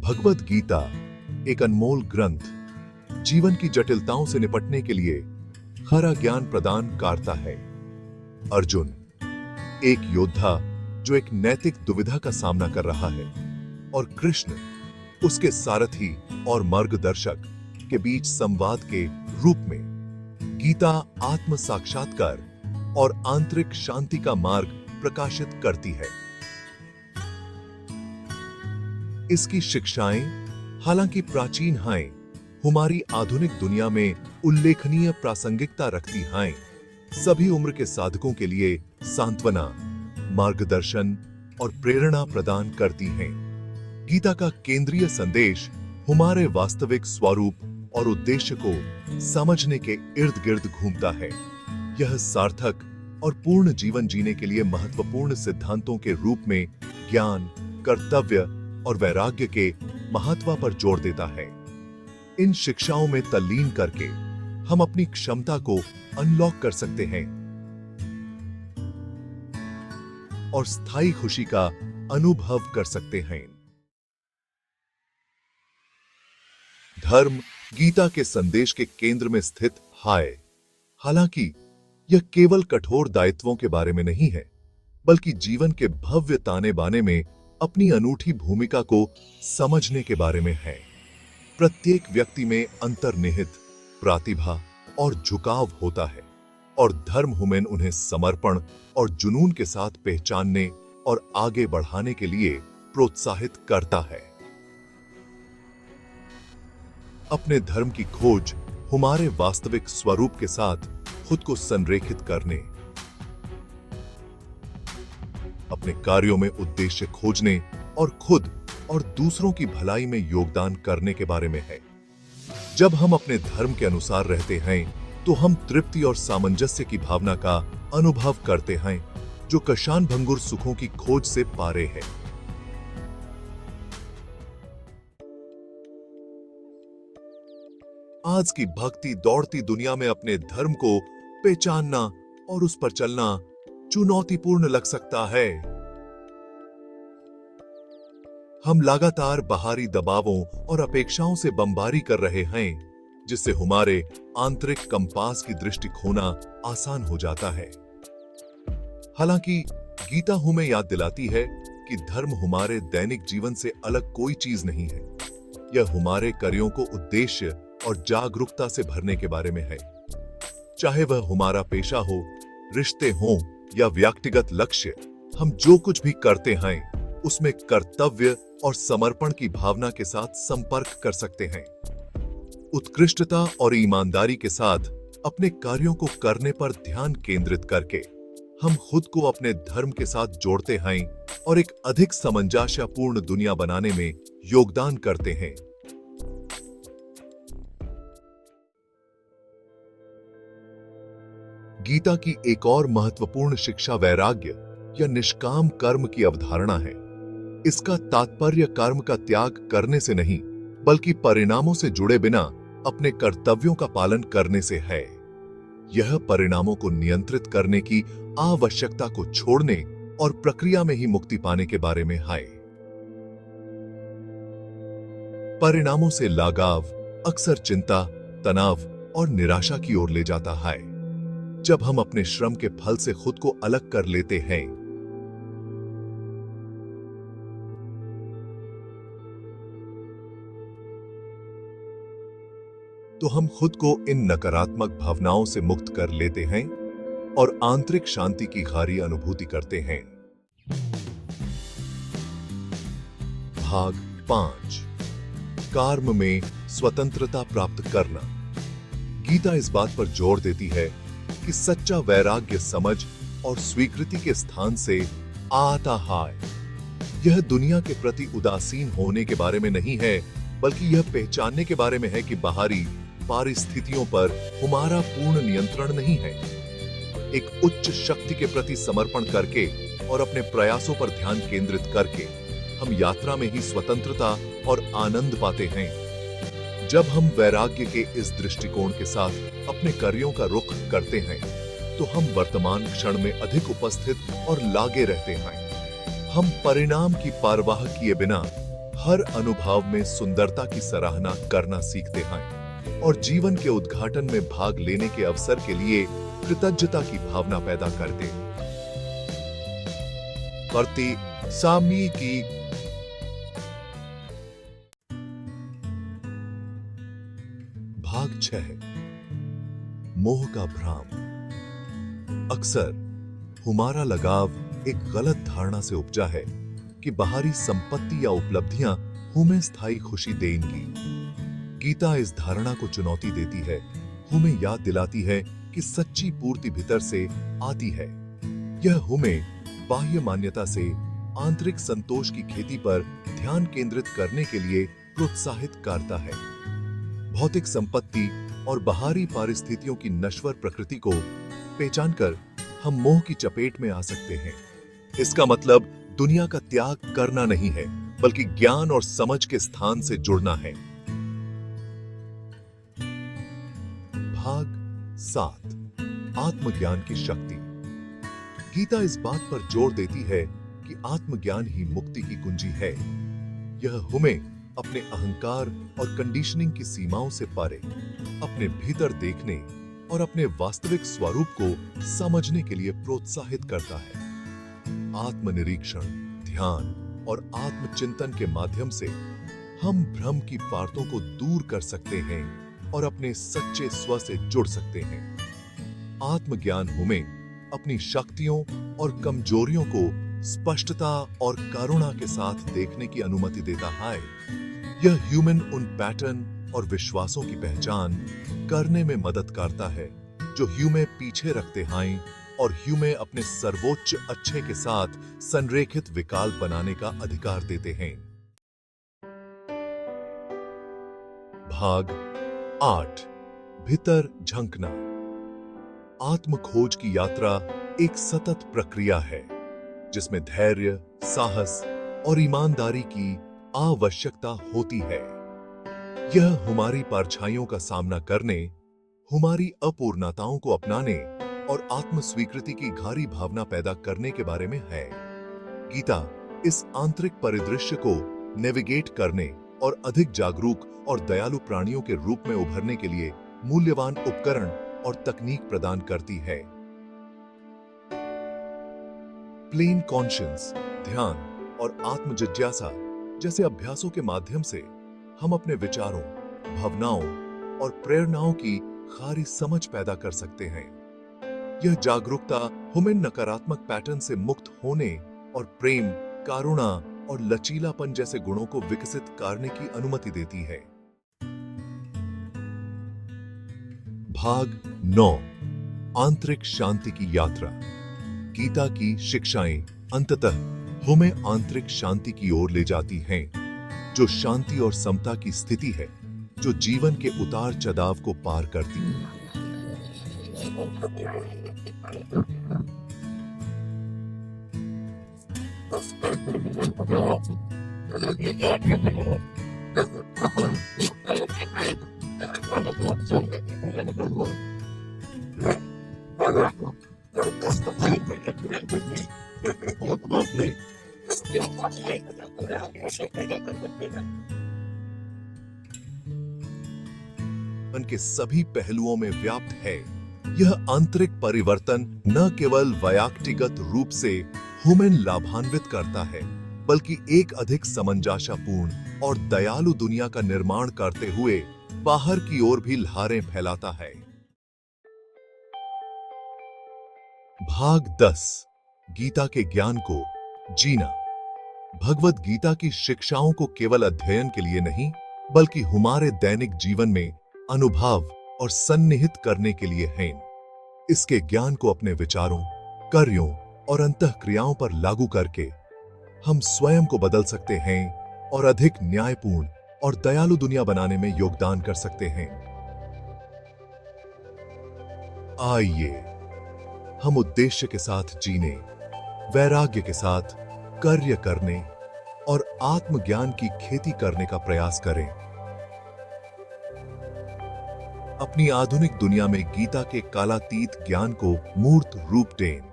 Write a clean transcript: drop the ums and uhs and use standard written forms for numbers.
भगवद गीता एक अनमोल ग्रंथ जीवन की जटिलताओं से निपटने के लिए खरा ज्ञान प्रदान करता है। अर्जुन एक योद्धा जो एक नैतिक दुविधा का सामना कर रहा है और कृष्ण उसके सारथी और मार्गदर्शक के बीच संवाद के रूप में गीता आत्म साक्षात्कार और आंतरिक शांति का मार्ग प्रकाशित करती है। इसकी शिक्षाएं हालांकि प्राचीन हैं, हमारी आधुनिक दुनिया में उल्लेखनीय प्रासंगिकता रखती हैं, सभी उम्र के साधकों के लिए सांत्वना, मार्गदर्शन और प्रेरणा प्रदान करती हैं। गीता का केंद्रीय संदेश हमारे वास्तविक स्वरूप और उद्देश्य को समझने के इर्द गिर्द घूमता है। यह सार्थक और पूर्ण जीवन जीने के लिए महत्वपूर्ण सिद्धांतों के रूप में ज्ञान, कर्तव्य और वैराग्य के महत्व पर जोर देता है। इन शिक्षाओं में तल्लीन करके हम अपनी क्षमता को अनलॉक कर सकते हैं और स्थायी खुशी का अनुभव कर सकते हैं। धर्म गीता के संदेश के केंद्र में स्थित है। हालांकि यह केवल कठोर दायित्वों के बारे में नहीं है, बल्कि जीवन के भव्य ताने बाने में अपनी अनूठी भूमिका को समझने के बारे में है। प्रत्येक व्यक्ति में अंतर्निहित प्रतिभा और झुकाव होता है और धर्म हमें उन्हें समर्पण और जुनून के साथ पहचानने और आगे बढ़ाने के लिए प्रोत्साहित करता है। अपने धर्म की खोज हमारे वास्तविक स्वरूप के साथ खुद को संरेखित करने, अपने कार्यों में उद्देश्य खोजने और खुद और दूसरों की भलाई में योगदान करने के बारे में है। जब हम अपने धर्म के अनुसार रहते हैं तो हम तृप्ति और सामंजस्य की भावना का अनुभव करते हैं, जो कशान भंगुर सुखों की खोज से पारे है। आज की भक्ति दौड़ती दुनिया में अपने धर्म को पहचानना और उस पर चलना चुनौतीपूर्ण लग सकता है। हम लगातार बाहरी दबावों और अपेक्षाओं से बमबारी कर रहे हैं, जिससे हमारे आंतरिक कंपास की दृष्टि खोना आसान हो जाता है। हालांकि गीता हमें याद दिलाती है कि धर्म हमारे दैनिक जीवन से अलग कोई चीज नहीं है। यह हमारे कार्यों को उद्देश्य और जागरूकता से भरने के बारे में है। चाहे वह हमारा पेशा हो, रिश्ते हों या व्यक्तिगत लक्ष्य, हम जो कुछ भी करते हैं उसमें कर्तव्य और समर्पण की भावना के साथ संपर्क कर सकते हैं। उत्कृष्टता और ईमानदारी के साथ अपने कार्यों को करने पर ध्यान केंद्रित करके हम खुद को अपने धर्म के साथ जोड़ते हैं और एक अधिक सामंजस्यपूर्ण दुनिया बनाने में योगदान करते हैं। गीता की एक और महत्वपूर्ण शिक्षा वैराग्य या निष्काम कर्म की अवधारणा है। इसका तात्पर्य कर्म का त्याग करने से नहीं, बल्कि परिणामों से जुड़े बिना अपने कर्तव्यों का पालन करने से है। यह परिणामों को नियंत्रित करने की आवश्यकता को छोड़ने और प्रक्रिया में ही मुक्ति पाने के बारे में है। परिणामों से लगाव अक्सर चिंता, तनाव और निराशा की ओर ले जाता है। जब हम अपने श्रम के फल से खुद को अलग कर लेते हैं, तो हम खुद को इन नकारात्मक भावनाओं से मुक्त कर लेते हैं और आंतरिक शांति की गहरी अनुभूति करते हैं। भाग 5, कर्म में स्वतंत्रता प्राप्त करना। गीता इस बात पर जोर देती है कि सच्चा वैराग्य समझ और स्वीकृति के स्थान से आता है। यह दुनिया के प्रति उदासीन होने के बारे में नहीं है, बल्कि यह पहचानने के बारे में है कि बाहरी परिस्थितियों पर हमारा पूर्ण नियंत्रण नहीं है। एक उच्च शक्ति के प्रति समर्पण करके और अपने प्रयासों पर ध्यान केंद्रित करके हम यात्रा में ही स्वतंत्रता और आनंद पाते हैं। जब हम वैराग्य के इस दृष्टिकोण के साथ अपने कार्यों का रुख करते हैं, तो हम वर्तमान क्षण में अधिक उपस्थित और लागे रहते हैं। हम परिणाम की परवाह किए बिना हर अनुभव में सुंदरता की सराहना करना सीखते हैं और जीवन के उद्घाटन में भाग लेने के अवसर के लिए कृतज्ञता की भावना पैदा करते। करती सामी की भाग 6। मोह का भ्राम। अक्सर हमारा लगाव एक गलत धारणा से उपजा है कि बाहरी संपत्ति या उपलब्धियां हमें स्थायी खुशी देंगी। गीता इस धारणा को चुनौती देती है, हमें याद दिलाती है कि सच्ची पूर्ति भीतर से आती है। यह हमें बाह्य मान्यता से आंतरिक संतोष की खेती पर ध्यान केंद्रित करने के लिए प्रोत्साहित करता है। भौतिक संपत्ति और बाहरी परिस्थितियों की नश्वर प्रकृति को पहचानकर हम मोह की चपेट में आ सकते हैं। इसका मतलब दुनिया का त्याग करना नहीं है, बल्कि ज्ञान और समझ के स्थान से जुड़ना है। भाग 7। आत्मज्ञान की शक्ति। गीता इस बात पर जोर देती है कि आत्मज्ञान ही मुक्ति की कुंजी है। यह हमें अपने अहंकार और कंडीशनिंग की सीमाओं से परे अपने भीतर देखने और अपने वास्तविक स्वरूप को समझने के लिए प्रोत्साहित करता है। आत्मनिरीक्षण, ध्यान और आत्मचिंतन के माध्यम से हम भ्रम की परतों को दूर कर सकते हैं और अपने सच्चे स्व से जुड़ सकते हैं। आत्मज्ञान हमें अपनी शक्तियों और कमजोरियों को स्पष्टता और करुणा के साथ देखने की अनुमति देता है। यह ह्यूमन उन पैटर्न और विश्वासों की पहचान करने में मदद करता है जो ह्यूमे पीछे रखते हैं और ह्यूमे अपने सर्वोच्च अच्छे के साथ संरेखित विकल्प बनाने का अधिकार देते हैं। भाग 8। भीतर झंकना। आत्मखोज की यात्रा एक सतत प्रक्रिया है जिसमें धैर्य, साहस और ईमानदारी की आवश्यकता होती है। यह हमारी परछाइयों का सामना करने, हमारी अपूर्णताओं को अपनाने और आत्मस्वीकृति की गहरी भावना पैदा करने के बारे में है। गीता इस आंतरिक परिदृश्य को नेविगेट करने और अधिक जागरूक और दयालु प्राणियों के रूप में उभरने के लिए मूल्यवान उपकरण और तकनीक प्रदान करती है। प्लेन कॉन्शियंस, ध्यान और आत्म जिज्ञासा जैसे अभ्यासों के माध्यम से हम अपने विचारों, भावनाओं और प्रेरणाओं की गहरी समझ पैदा कर सकते हैं। यह जागरूकता हमें नकारात्मक पैटर्न से मुक्त होने और प्रेम, करुणा और लचीलापन जैसे गुणों को विकसित करने की अनुमति देती है। भाग 9। आंतरिक शांति की यात्रा। गीता की शिक्षाएं अंततः हमें आंतरिक शांति की ओर ले जाती हैं, जो शांति और समता की स्थिति है जो जीवन के उतार चढ़ाव को पार करती है। मन के सभी पहलुओं में व्याप्त है। यह आंतरिक परिवर्तन न केवल वैयक्तिगत रूप से हमें लाभान्वित करता है, बल्कि एक अधिक सामंजस्यपूर्ण और दयालु दुनिया का निर्माण करते हुए बाहर की ओर भी लहरें फैलाता है। भाग 10। गीता के ज्ञान को जीना। भगवद गीता की शिक्षाओं को केवल अध्ययन के लिए नहीं, बल्कि हमारे दैनिक जीवन में अनुभव और सन्निहित करने के लिए हैं। इसके ज्ञान को अपने विचारों, कार्यों और अंतःक्रियाओं पर लागू करके हम स्वयं को बदल सकते हैं और अधिक न्यायपूर्ण और दयालु दुनिया बनाने में योगदान कर सकते हैं। आइए हम उद्देश्य के साथ जीने, वैराग्य के साथ कार्य करने और आत्मज्ञान की खेती करने का प्रयास करें। अपनी आधुनिक दुनिया में गीता के कालातीत ज्ञान को मूर्त रूप दें।